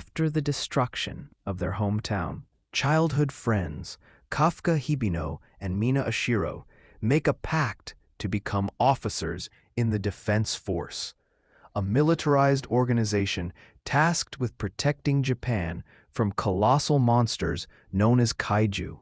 After the destruction of their hometown, childhood friends Kafka Hibino and Mina Ashiro make a pact to become officers in the Defense Force, a militarized organization tasked with protecting Japan from colossal monsters known as kaiju.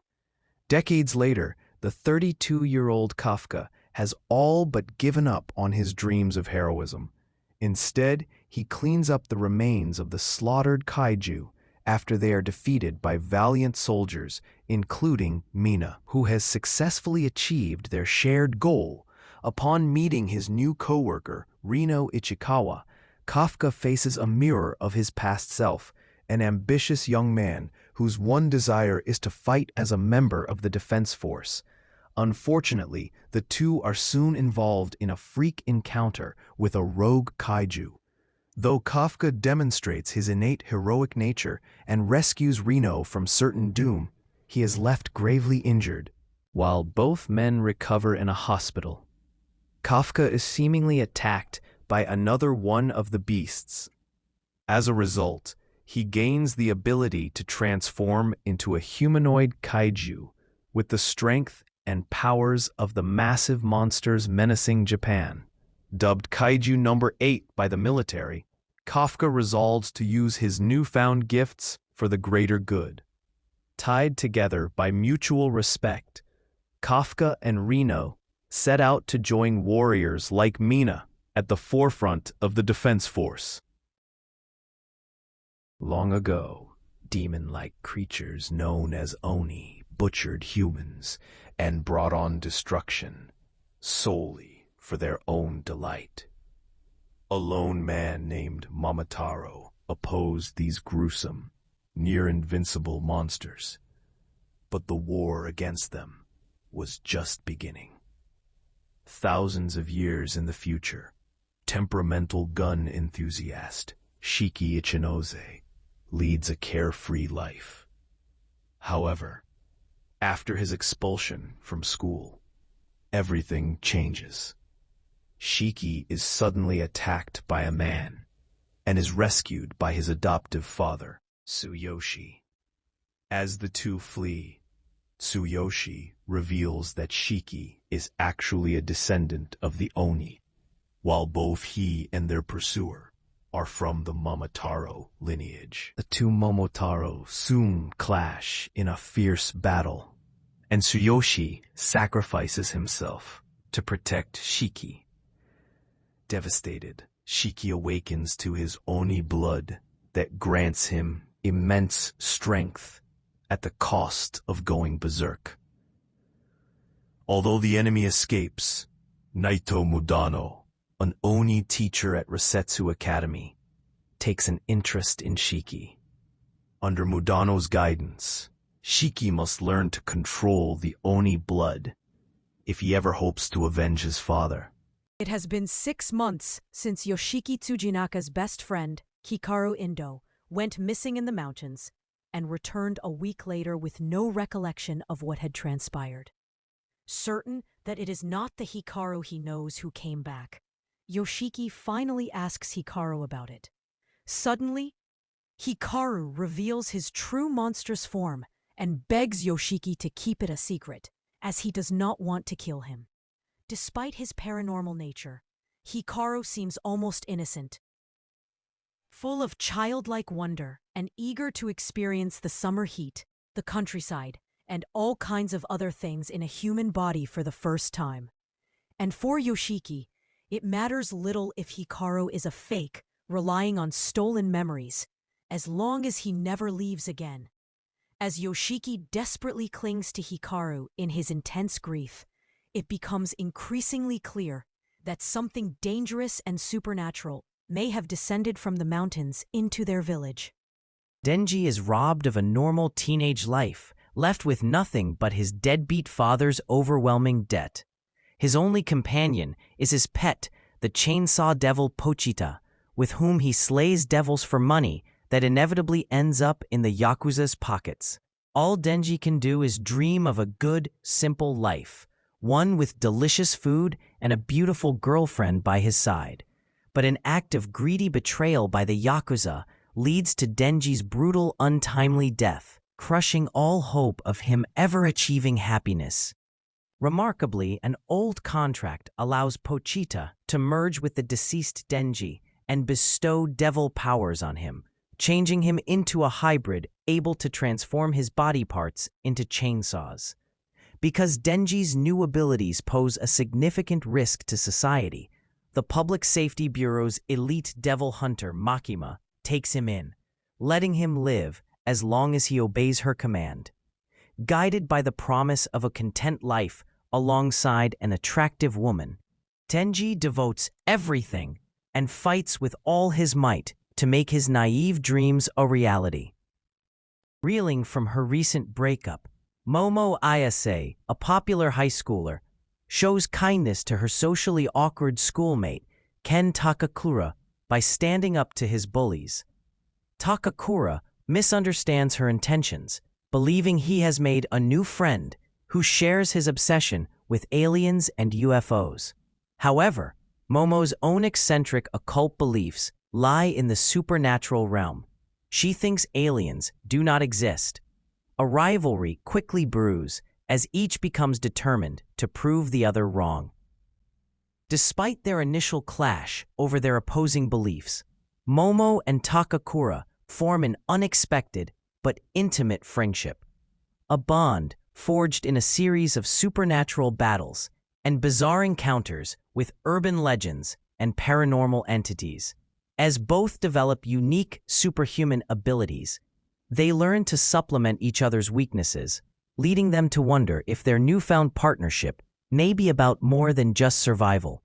Decades later, the 32-year-old Kafka has all but given up on his dreams of heroism. Instead, he cleans up the remains of the slaughtered kaiju after they are defeated by valiant soldiers, including Mina, who has successfully achieved their shared goal. Upon meeting his new co-worker, Rino Ichikawa, Kafka faces a mirror of his past self, an ambitious young man whose one desire is to fight as a member of the Defense Force. Unfortunately, the two are soon involved in a freak encounter with a rogue kaiju. Though Kafka demonstrates his innate heroic nature and rescues Rino from certain doom, he is left gravely injured. While both men recover in a hospital, Kafka is seemingly attacked by another one of the beasts. As a result, he gains the ability to transform into a humanoid kaiju with the strength and powers of the massive monsters menacing Japan. Dubbed Kaiju Number 8 by the military, Kafka resolves to use his newfound gifts for the greater good. Tied together by mutual respect, Kafka and Rino set out to join warriors like Mina at the forefront of the Defense Force. Long ago, demon-like creatures known as Oni butchered humans and brought on destruction solely for their own delight. A lone man named Momotaro opposed these gruesome, near-invincible monsters, but the war against them was just beginning. Thousands of years in the future, temperamental gun enthusiast Shiki Ichinose leads a carefree life. However, after his expulsion from school, everything changes. Shiki is suddenly attacked by a man and is rescued by his adoptive father, Tsuyoshi. As the two flee, Tsuyoshi reveals that Shiki is actually a descendant of the Oni, while both he and their pursuer are from the Momotaro lineage. The two Momotaro soon clash in a fierce battle, and Tsuyoshi sacrifices himself to protect Shiki. Devastated, Shiki awakens to his Oni blood that grants him immense strength at the cost of going berserk. Although the enemy escapes, Naito Mudano, an Oni teacher at Resetsu Academy, takes an interest in Shiki. Under Mudano's guidance, Shiki must learn to control the Oni blood if he ever hopes to avenge his father. It has been 6 months since Yoshiki Tsujinaka's best friend, Hikaru Indo, went missing in the mountains and returned a week later with no recollection of what had transpired. Certain that it is not the Hikaru he knows who came back, Yoshiki finally asks Hikaru about it. Suddenly, Hikaru reveals his true monstrous form and begs Yoshiki to keep it a secret, as he does not want to kill him. Despite his paranormal nature, Hikaru seems almost innocent, full of childlike wonder and eager to experience the summer heat, the countryside, and all kinds of other things in a human body for the first time. And for Yoshiki, it matters little if Hikaru is a fake, relying on stolen memories, as long as he never leaves again. As Yoshiki desperately clings to Hikaru in his intense grief, it becomes increasingly clear that something dangerous and supernatural may have descended from the mountains into their village. Denji is robbed of a normal teenage life, left with nothing but his deadbeat father's overwhelming debt. His only companion is his pet, the chainsaw devil Pochita, with whom he slays devils for money that inevitably ends up in the Yakuza's pockets. All Denji can do is dream of a good, simple life, one with delicious food and a beautiful girlfriend by his side. But an act of greedy betrayal by the Yakuza leads to Denji's brutal, untimely death, crushing all hope of him ever achieving happiness. Remarkably, an old contract allows Pochita to merge with the deceased Denji and bestow devil powers on him, changing him into a hybrid able to transform his body parts into chainsaws. Because Denji's new abilities pose a significant risk to society, the Public Safety Bureau's elite devil hunter Makima takes him in, letting him live as long as he obeys her command. Guided by the promise of a content life alongside an attractive woman, Denji devotes everything and fights with all his might to make his naive dreams a reality. Reeling from her recent breakup, Momo Ayase, a popular high schooler, shows kindness to her socially awkward schoolmate, Ken Takakura, by standing up to his bullies. Takakura misunderstands her intentions, believing he has made a new friend who shares his obsession with aliens and UFOs. However, Momo's own eccentric occult beliefs lie in the supernatural realm. She thinks aliens do not exist. A rivalry quickly brews as each becomes determined to prove the other wrong. Despite their initial clash over their opposing beliefs, Momo and Takakura form an unexpected but intimate friendship, a bond forged in a series of supernatural battles and bizarre encounters with urban legends and paranormal entities. As both develop unique superhuman abilities, they learn to supplement each other's weaknesses, leading them to wonder if their newfound partnership may be about more than just survival.